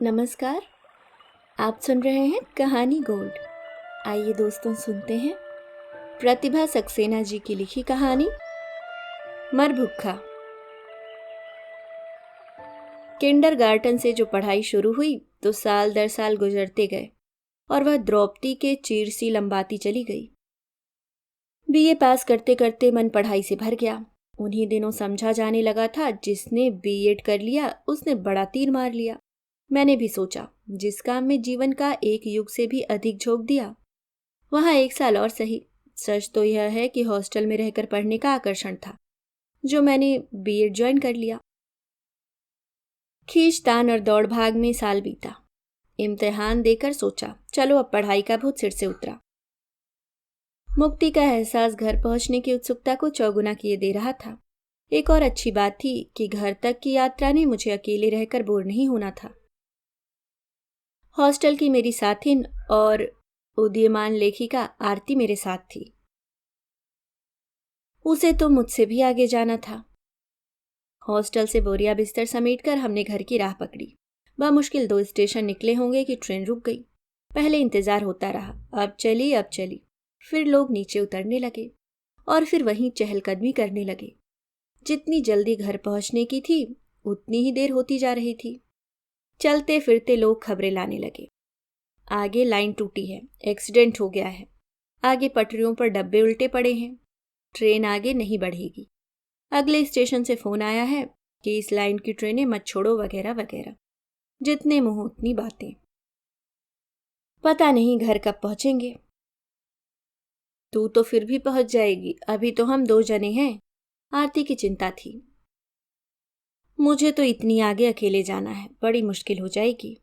नमस्कार। आप सुन रहे हैं कहानी गोल्ड। आइए दोस्तों सुनते हैं प्रतिभा सक्सेना जी की लिखी कहानी मरभुक्खा। किंडरगार्टन से जो पढ़ाई शुरू हुई तो साल दर साल गुजरते गए और वह द्रौपदी के चीर सी लंबाती चली गई। बीए पास करते करते मन पढ़ाई से भर गया। उन्हीं दिनों समझा जाने लगा था जिसने बीएड कर लिया उसने बड़ा तीर मार लिया। मैंने भी सोचा जिस काम में जीवन का एक युग से भी अधिक झोंक दिया वहां एक साल और सही। सच तो यह है कि हॉस्टल में रहकर पढ़ने का आकर्षण था जो मैंने बीएड ज्वाइन कर लिया। खींचतान और दौड़ भाग में साल बीता। इम्तिहान देकर सोचा चलो अब पढ़ाई का भूत सिर से उतरा। मुक्ति का एहसास घर पहुंचने की उत्सुकता को चौगुना किए दे रहा था। एक और अच्छी बात थी कि घर तक की यात्रा ने मुझे अकेले रहकर बोर नहीं होना था। हॉस्टल की मेरी साथिन और उदीयमान लेखिका आरती मेरे साथ थी। उसे तो मुझसे भी आगे जाना था। हॉस्टल से बोरिया बिस्तर समेटकर हमने घर की राह पकड़ी। मुश्किल 2 स्टेशन निकले होंगे कि ट्रेन रुक गई। पहले इंतजार होता रहा, अब चली। फिर लोग नीचे उतरने लगे और फिर वहीं चहलकदमी करने लगे। जितनी जल्दी घर पहुंचने की थी उतनी ही देर होती जा रही थी। चलते फिरते लोग खबरें लाने लगे। आगे लाइन टूटी है, एक्सीडेंट हो गया है, आगे पटरियों पर डब्बे उल्टे पड़े हैं, ट्रेन आगे नहीं बढ़ेगी, अगले स्टेशन से फोन आया है कि इस लाइन की ट्रेनें मत छोड़ो वगैरह वगैरह। जितने मुंह उतनी बातें। पता नहीं घर कब पहुंचेंगे। तू तो फिर भी पहुंच जाएगी, अभी तो हम 2 जने हैं, आरती की चिंता थी। मुझे तो इतनी आगे अकेले जाना है, बड़ी मुश्किल हो जाएगी।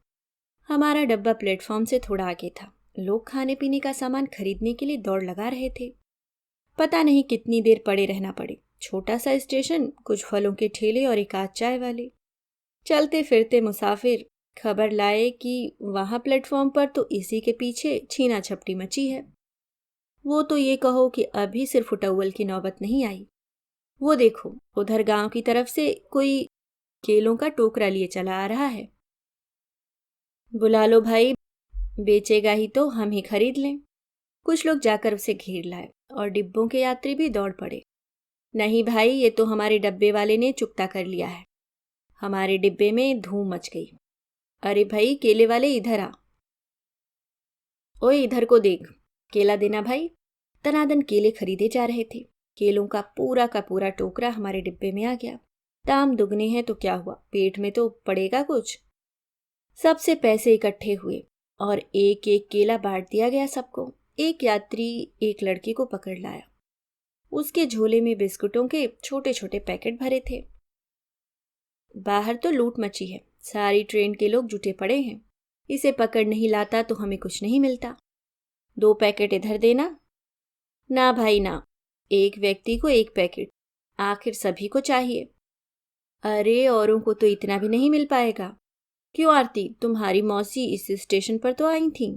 हमारा डब्बा प्लेटफॉर्म से थोड़ा आगे था। लोग खाने पीने का सामान खरीदने के लिए दौड़ लगा रहे थे। पता नहीं कितनी देर पड़े रहना पड़े। छोटा सा स्टेशन, कुछ फलों के ठेले और एक आध चाय वाले। चलते फिरते मुसाफिर खबर लाए कि वहां प्लेटफॉर्म पर तो इसी के पीछे छीना झपटी मची है। वो तो ये कहो कि अभी सिर्फ उटव्वल की नौबत नहीं आई। वो देखो उधर गांव की तरफ से कोई केलों का टोकरा लिए चला आ रहा है। बुला लो भाई, बेचेगा ही तो हम ही खरीद लें। कुछ लोग जाकर उसे घेर लाए और डिब्बों के यात्री भी दौड़ पड़े। नहीं भाई, ये तो हमारे डब्बे वाले ने चुकता कर लिया है। हमारे डिब्बे में धूम मच गई। अरे भाई केले वाले इधर आ। ओए इधर को देख, केला देना भाई। तनादन केले खरीदे जा रहे थे। केलों का पूरा टोकरा हमारे डिब्बे में आ गया। दाम दुगने हैं तो क्या हुआ, पेट में तो पड़ेगा कुछ। सबसे पैसे इकट्ठे हुए और एक एक केला बांट दिया गया सबको। एक यात्री एक लड़के को पकड़ लाया। उसके झोले में बिस्कुटों के छोटे छोटे पैकेट भरे थे। बाहर तो लूट मची है, सारी ट्रेन के लोग जुटे पड़े हैं। इसे पकड़ नहीं लाता तो हमें कुछ नहीं मिलता। 2 पैकेट इधर देना। ना भाई ना, एक व्यक्ति को 1 पैकेट, आखिर सभी को चाहिए। अरे औरों को तो इतना भी नहीं मिल पाएगा। क्यों आरती, तुम्हारी मौसी इस स्टेशन पर तो आई थी।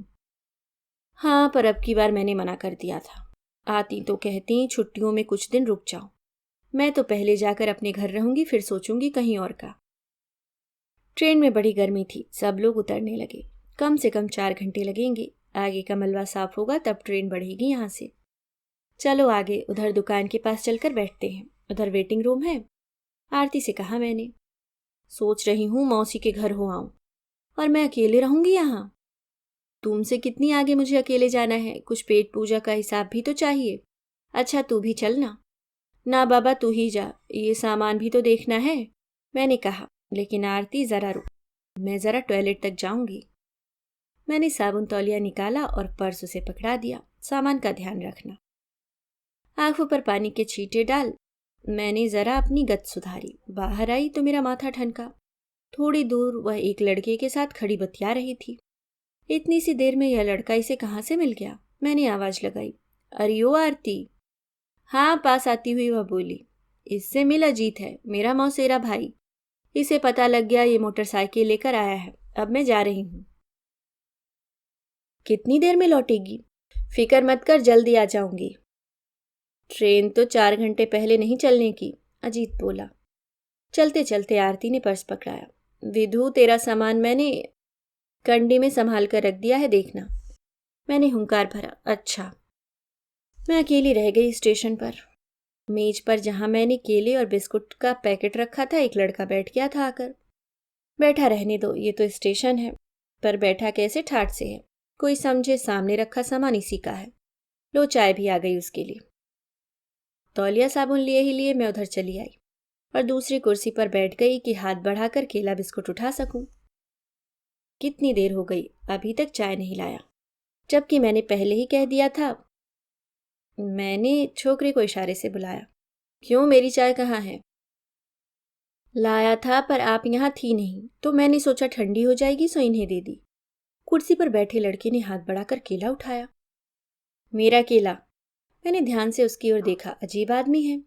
हाँ, पर अब की बार मैंने मना कर दिया था। आती तो कहती छुट्टियों में कुछ दिन रुक जाओ। मैं तो पहले जाकर अपने घर रहूंगी, फिर सोचूंगी कहीं और का। ट्रेन में बड़ी गर्मी थी, सब लोग उतरने लगे। कम से कम 4 घंटे लगेंगे। आगे का मलबा साफ होगा तब ट्रेन बढ़ेगी यहाँ से। चलो आगे उधर दुकान के पास चलकर बैठते हैं, उधर वेटिंग रूम है। आरती से कहा मैंने। सोच रही हूँ मौसी के घर हो आऊं, और मैं अकेले रहूंगी यहाँ। तुमसे कितनी आगे मुझे अकेले जाना है, कुछ पेट पूजा का हिसाब भी तो चाहिए। अच्छा तू भी चलना। ना बाबा तू ही जा, ये सामान भी तो देखना है। मैंने कहा, लेकिन आरती जरा रुक, मैं जरा टॉयलेट तक जाऊंगी। मैंने साबुन तौलिया निकाला और पर्स उसे पकड़ा दिया। सामान का ध्यान रखना। आंखों पर पानी के छींटे डाल मैंने जरा अपनी गत सुधारी। बाहर आई तो मेरा माथा ठनका। थोड़ी दूर वह एक लड़के के साथ खड़ी बतिया रही थी। इतनी सी देर में यह लड़का इसे कहाँ से मिल गया। मैंने आवाज लगाई, अरे ओ आरती। हाँ, पास आती हुई वह बोली, इससे मिल अजीत है, मेरा मौसेरा भाई। इसे पता लग गया ये मोटरसाइकिल लेकर आया है। अब मैं जा रही हूं। कितनी देर में लौटेगी? फिक्र मत कर, जल्दी आ जाऊंगी। ट्रेन तो 4 घंटे पहले नहीं चलने की, अजीत बोला। चलते चलते आरती ने पर्स पकड़ाया। विधु तेरा सामान मैंने कंडी में संभाल कर रख दिया है, देखना। मैंने हुंकार भरा। अच्छा। मैं अकेली रह गई स्टेशन पर। मेज पर जहां मैंने केले और बिस्कुट का पैकेट रखा था, एक लड़का बैठ गया था आकर। बैठा रहने दो, ये तो स्टेशन है। पर बैठा कैसे ठाठ से है, कोई समझे सामने रखा सामान इसी का है। लो, चाय भी आ गई उसके लिए। तौलिया साबुन लिए ही लिए मैं उधर चली आई और दूसरी कुर्सी पर बैठ गई कि हाथ बढ़ाकर केला बिस्कुट उठा सकूं। कितनी देर हो गई, अभी तक चाय नहीं लाया, जबकि मैंने पहले ही कह दिया था। मैंने छोकरे को इशारे से बुलाया। क्यों, मेरी चाय कहाँ है? लाया था, पर आप यहाँ थी नहीं, तो मैंने सोचा ठंडी हो जाएगी, सो इन्हें दे दी। कुर्सी पर बैठे लड़के ने हाथ बढ़ाकर केला उठाया। मेरा केला। मैंने ध्यान से उसकी ओर देखा। अजीब आदमी है।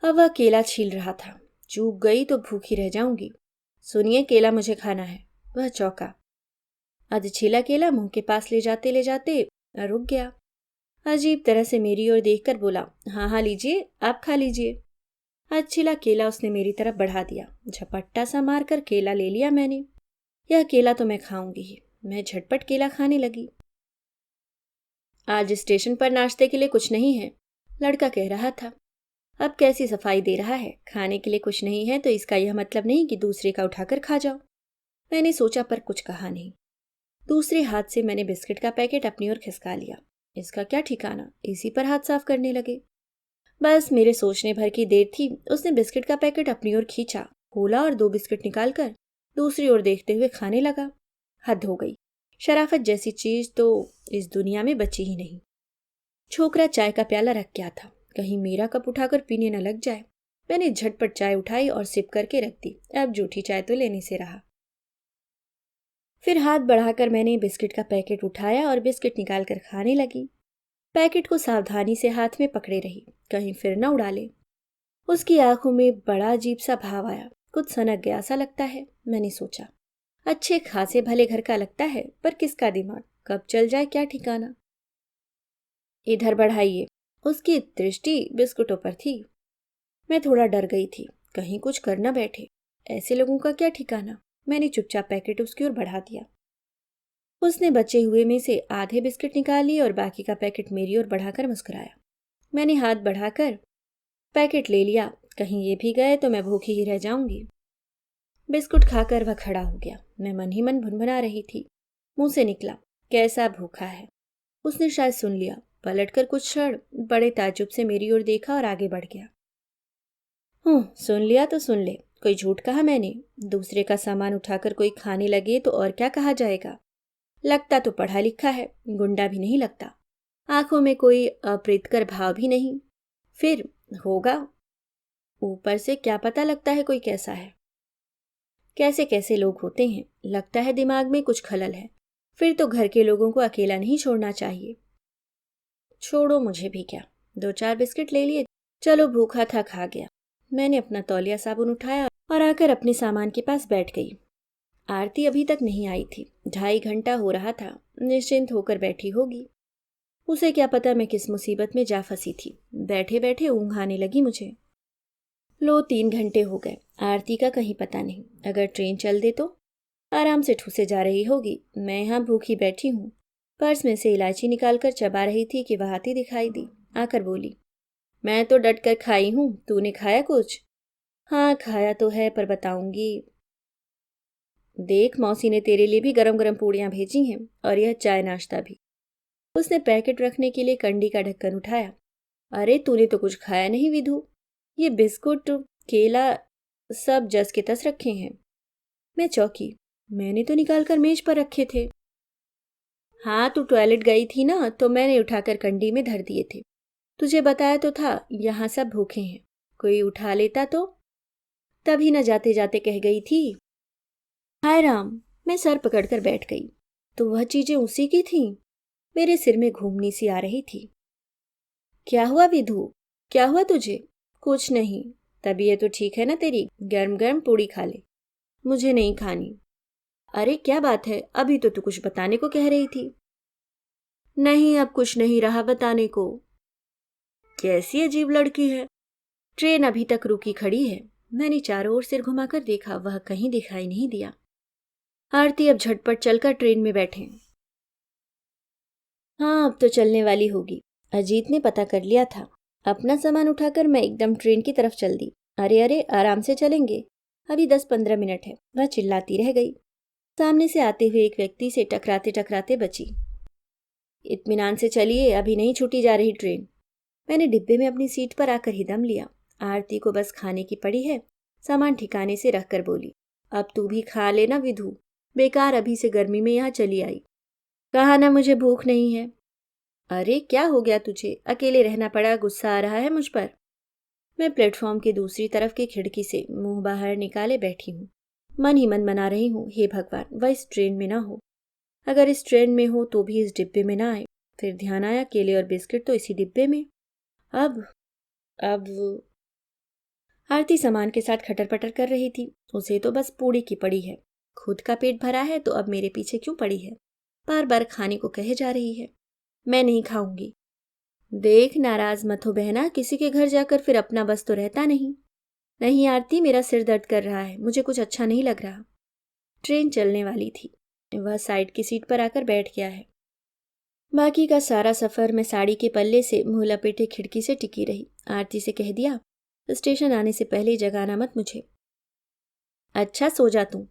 अब वह केला छील रहा था। चूक गई तो भूखी रह जाऊंगी। सुनिए, केला मुझे खाना है। वह चौंका। आध छीला केला मुंह के पास ले जाते रुक गया। अजीब तरह से मेरी ओर देखकर बोला, हाँ हाँ लीजिए, आप खा लीजिए। आध छिला केला उसने मेरी तरफ बढ़ा दिया। झपट्टा सा मारकर केला ले लिया मैंने। यह केला तो मैं खाऊंगी ही। मैं झटपट केला खाने लगी। आज स्टेशन पर नाश्ते के लिए कुछ नहीं है, लड़का कह रहा था। अब कैसी सफाई दे रहा है। खाने के लिए कुछ नहीं है तो इसका यह मतलब नहीं कि दूसरे का उठाकर खा जाओ। मैंने सोचा, पर कुछ कहा नहीं। दूसरे हाथ से मैंने बिस्किट का पैकेट अपनी ओर खिसका लिया। इसका क्या ठिकाना, इसी पर हाथ साफ करने लगे। बस मेरे सोचने भर की देर थी। उसने बिस्किट का पैकेट अपनी ओर खींचा, खोला और 2 बिस्किट निकालकर दूसरी ओर देखते हुए खाने लगा। हद हो गई। शराफत जैसी चीज तो इस दुनिया में बची ही नहीं। छोकरा चाय का प्याला रख गया था, कहीं मेरा कप उठाकर पीने न लग जाए। मैंने झटपट चाय उठाई और सिप करके रख दी। अब जूठी चाय तो लेने से रहा। फिर हाथ बढ़ाकर मैंने बिस्किट का पैकेट उठाया और बिस्किट निकालकर खाने लगी। पैकेट को सावधानी से हाथ में पकड़े रही, कहीं फिर न उड़ा ले। उसकी आंखों में बड़ा अजीब सा भाव आया। कुछ सनक गया सा लगता है। मैंने सोचा, अच्छे खासे भले घर का लगता है, पर किसका दिमाग कब चल जाए क्या ठिकाना। इधर बढ़ाइए। उसकी दृष्टि बिस्कुटों पर थी। मैं थोड़ा डर गई थी, कहीं कुछ कर न बैठे। ऐसे लोगों का क्या ठिकाना। मैंने चुपचाप पैकेट उसकी ओर बढ़ा दिया। उसने बचे हुए में से आधे बिस्किट निकाल लिए और बाकी का पैकेट मेरी ओर बढ़ाकर मुस्कुराया। मैंने हाथ बढ़ाकर पैकेट ले लिया। कहीं ये भी गए तो मैं भूखी ही रह जाऊंगी। बिस्कुट खाकर वह खड़ा हो गया। मैं मन ही मन भुनभुना रही थी। मुंह से निकला, कैसा भूखा है। उसने शायद सुन लिया। पलटकर कुछ क्षण बड़े ताज्जुब से मेरी ओर देखा और आगे बढ़ गया। सुन लिया तो सुन ले, कोई झूठ कहा मैंने। दूसरे का सामान उठाकर कोई खाने लगे तो और क्या कहा जाएगा। लगता तो पढ़ा लिखा है, गुंडा भी नहीं लगता। आंखों में कोई अप्रीतकर भाव भी नहीं। फिर होगा। ऊपर से क्या पता लगता है कोई कैसा है। कैसे कैसे लोग होते हैं। लगता है दिमाग में कुछ खलल है। फिर तो घर के लोगों को अकेला नहीं छोड़ना चाहिए। छोड़ो, मुझे भी क्या। 2-4 बिस्किट ले लिए। चलो, भूखा था, खा गया। मैंने अपना तौलिया साबुन उठाया और आकर अपने सामान के पास बैठ गई। आरती अभी तक नहीं आई थी। 2.5 घंटा हो रहा था। निश्चिंत होकर बैठी होगी। उसे क्या पता मैं किस मुसीबत में जा फंसी थी। बैठे बैठे ऊँघ आने लगी मुझे। लो, 3 घंटे हो गए। आरती का कहीं पता नहीं। अगर ट्रेन चल दे तो। आराम से ठूसे जा रही होगी। मैं यहाँ भूखी बैठी हूँ। पर्स में से इलायची निकालकर चबा रही थी कि वह आती दिखाई दी। आकर बोली, मैं तो डट कर खाई हूँ, तूने खाया कुछ? हाँ, खाया तो है, पर बताऊंगी। देख, मौसी ने तेरे लिए भी गरम गरम पूड़ियाँ भेजी हैं, और यह चाय नाश्ता भी। उसने पैकेट रखने के लिए कंडी का ढक्कन उठाया। अरे, तूने तो कुछ खाया नहीं विधु। ये बिस्कुट, केला सब जस के तस रखे हैं। मैं चौंकी। मैंने तो निकालकर मेज पर रखे थे। हाँ, तू टॉयलेट गई थी ना, तो मैंने उठाकर कंडी में धर दिए थे। तुझे बताया तो था यहाँ सब भूखे हैं, कोई उठा लेता तो। तभी न जाते जाते कह गई थी। हाय राम, मैं सर पकड़कर बैठ गई। तो वह चीजें उसी की थीं। मेरे सिर में घूमनी सी आ रही थी। क्या हुआ विधु, क्या हुआ तुझे? कुछ नहीं। तबीयत तो ठीक है ना तेरी? गर्म गर्म पूड़ी खा ले। मुझे नहीं खानी। अरे क्या बात है, अभी तो तू कुछ बताने को कह रही थी। नहीं, अब कुछ नहीं रहा बताने को। कैसी अजीब लड़की है। ट्रेन अभी तक रुकी खड़ी है। मैंने चारों ओर सिर घुमाकर देखा, वह कहीं दिखाई नहीं दिया। आरती अब झटपट चलकर ट्रेन में बैठे। हाँ, अब तो चलने वाली होगी। अजीत ने पता कर लिया था। अपना सामान उठाकर मैं एकदम ट्रेन की तरफ चल दी। अरे अरे, आराम से चलेंगे, अभी 10-15 मिनट है। वह चिल्लाती रह गई। सामने से आते हुए एक व्यक्ति से टकराते टकराते बची। इत्मीनान से चलिए, अभी नहीं छूटी जा रही ट्रेन। मैंने डिब्बे में अपनी सीट पर आकर ही दम लिया। आरती को बस खाने की पड़ी है। सामान ठिकाने से रखकर बोली, अब तू भी खा लेना विधु, बेकार अभी से गर्मी में यहाँ चली आई। कहा ना मुझे भूख नहीं है। अरे क्या हो गया तुझे, अकेले रहना पड़ा, गुस्सा आ रहा है मुझ पर। मैं प्लेटफॉर्म की दूसरी तरफ की खिड़की से मुंह बाहर निकाले बैठी हूँ। मन ही मन मना रही हूँ, हे भगवान वह इस ट्रेन में ना हो। अगर इस ट्रेन में हो तो भी इस डिब्बे में ना आए। फिर ध्यान आया केले और बिस्किट तो इसी डिब्बे में। अब आरती सामान के साथ खटर पटर कर रही थी। उसे तो बस पूड़ी की पड़ी है। खुद का पेट भरा है तो अब मेरे पीछे क्यों पड़ी है। बार बार खाने को कहे जा रही है। मैं नहीं खाऊंगी। देख, नाराज मत हो बहना, किसी के घर जाकर फिर अपना बस तो रहता नहीं। नहीं आरती, मेरा सिर दर्द कर रहा है, मुझे कुछ अच्छा नहीं लग रहा। ट्रेन चलने वाली थी। वह साइड की सीट पर आकर बैठ गया है। बाकी का सारा सफर मैं साड़ी के पल्ले से मुंह लपेटे खिड़की से टिकी रही। आरती से कह दिया, स्टेशन आने से पहले जगाना मत मुझे। अच्छा सो जा तू।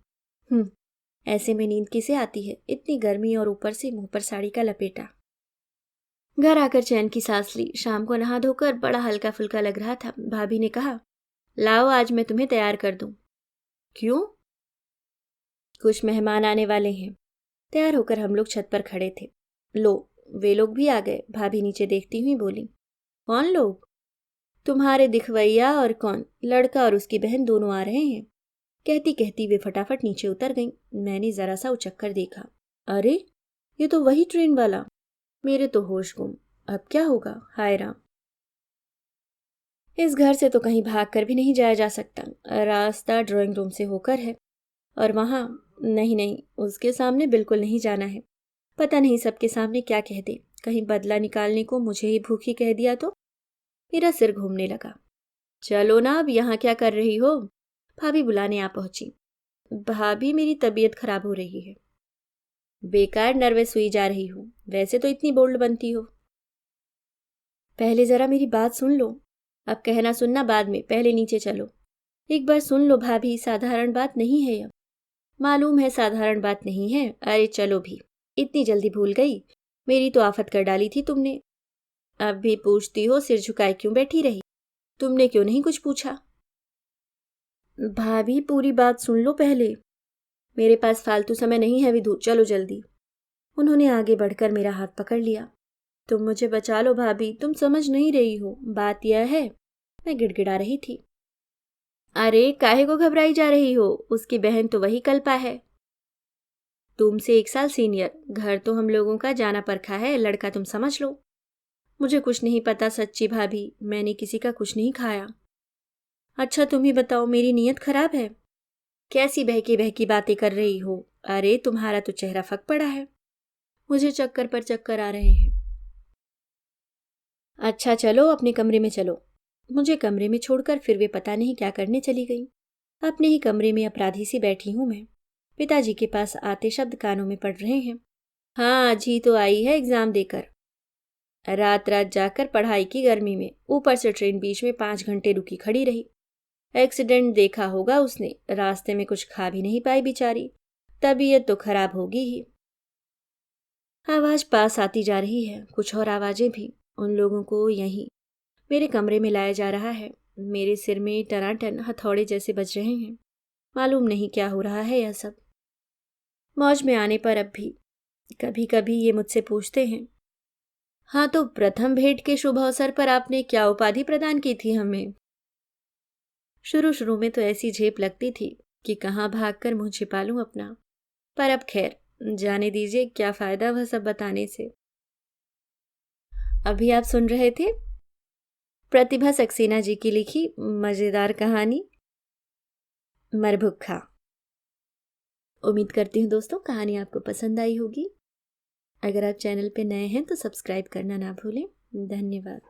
ऐसे में नींद किसे आती है, इतनी गर्मी और ऊपर से मुंह पर साड़ी का लपेटा। घर आकर चैन की सांस ली। शाम को नहा धोकर बड़ा हल्का फुल्का लग रहा था। भाभी ने कहा, लाओ आज मैं तुम्हें तैयार कर दूं। क्यों? कुछ मेहमान आने वाले हैं। तैयार होकर हम लोग छत पर खड़े थे। लो, वे लोग भी आ गए। भाभी नीचे देखती हुई बोली, कौन लोग? तुम्हारे दिखवैया और कौन, लड़का और उसकी बहन दोनों आ रहे हैं। कहती कहती वे फटाफट नीचे उतर गईं। मैंने जरा सा उचक कर देखा। अरे, ये तो वही ट्रेन वाला। मेरे तो होश गुम। अब क्या होगा, हाय राम। इस घर से तो कहीं भाग कर भी नहीं जाया जा सकता। रास्ता ड्राइंग रूम से होकर है और वहां नहीं नहीं, उसके सामने बिल्कुल नहीं जाना है। पता नहीं सबके सामने क्या कह दे, कहीं बदला निकालने को मुझे ही भूखी कह दिया तो। मेरा सिर घूमने लगा। चलो ना, अब यहाँ क्या कर रही हो? भाभी बुलाने आ पहुंची। भाभी, मेरी तबीयत खराब हो रही है। बेकार नर्वस हुई जा रही हूँ, वैसे तो इतनी बोल्ड बनती हो। पहले जरा मेरी बात सुन लो। अब कहना सुनना बाद में, पहले नीचे चलो। एक बार सुन लो भाभी, साधारण बात नहीं है यह। मालूम है साधारण बात नहीं है, अरे चलो भी। इतनी जल्दी भूल गई? मेरी तो आफत कर डाली थी तुमने। अब भी पूछती हो, सिर झुकाए क्यों बैठी रही? तुमने क्यों नहीं कुछ पूछा? भाभी पूरी बात सुन लो पहले। मेरे पास फालतू समय नहीं है विधु, चलो जल्दी। उन्होंने आगे बढ़कर मेरा हाथ पकड़ लिया। तुम मुझे बचा लो भाभी, तुम समझ नहीं रही हो, बात यह है। मैं गिड़गिड़ा रही थी। अरे काहे को घबराई जा रही हो, उसकी बहन तो वही कल्पा है। तुमसे 1 साल सीनियर, घर तो हम लोगों का जाना परखा है, लड़का तुम समझ लो। मुझे कुछ नहीं पता सच्ची भाभी, मैंने किसी का कुछ नहीं खाया। अच्छा तुम ही बताओ, मेरी नीयत खराब है? कैसी बहकी बहकी बातें कर रही हो? अरे तुम्हारा तो चेहरा फक पड़ा है। मुझे चक्कर पर चक्कर आ रहे हैं। अच्छा चलो अपने कमरे में चलो। मुझे कमरे में छोड़कर फिर वे पता नहीं क्या करने चली गई। अपने ही कमरे में अपराधी सी बैठी हूं मैं। पिताजी के पास आते शब्द कानों में पड़ रहे हैं। हाँ, जी तो आई है एग्जाम देकर। रात रात जाकर पढ़ाई की गर्मी में, ऊपर से ट्रेन बीच में 5 घंटे रुकी खड़ी रही। एक्सीडेंट देखा होगा उसने, रास्ते में कुछ खा भी नहीं पाई बेचारी। तबीयत तो खराब होगी ही। आवाज पास आती जा रही है, कुछ और आवाजें भी। उन लोगों को यहीं मेरे कमरे में लाया जा रहा है। मेरे सिर में टनाटन हथौड़े जैसे बज रहे हैं। मालूम नहीं क्या हो रहा है यह सब। मौज में आने पर अब भी कभी कभी ये मुझसे पूछते हैं, हाँ तो प्रथम भेंट के शुभ अवसर पर आपने क्या उपाधि प्रदान की थी हमें? शुरू शुरू में तो ऐसी झेप लगती थी कि कहाँ भागकर मुंह छिपा लूं अपना। पर अब खैर, जाने दीजिए, क्या फायदा वह सब बताने से। अभी आप सुन रहे थे प्रतिभा सक्सेना जी की लिखी मजेदार कहानी मरभुक्खा। उम्मीद करती हूँ दोस्तों कहानी आपको पसंद आई होगी। अगर आप चैनल पे नए हैं तो सब्सक्राइब करना ना भूलें। धन्यवाद।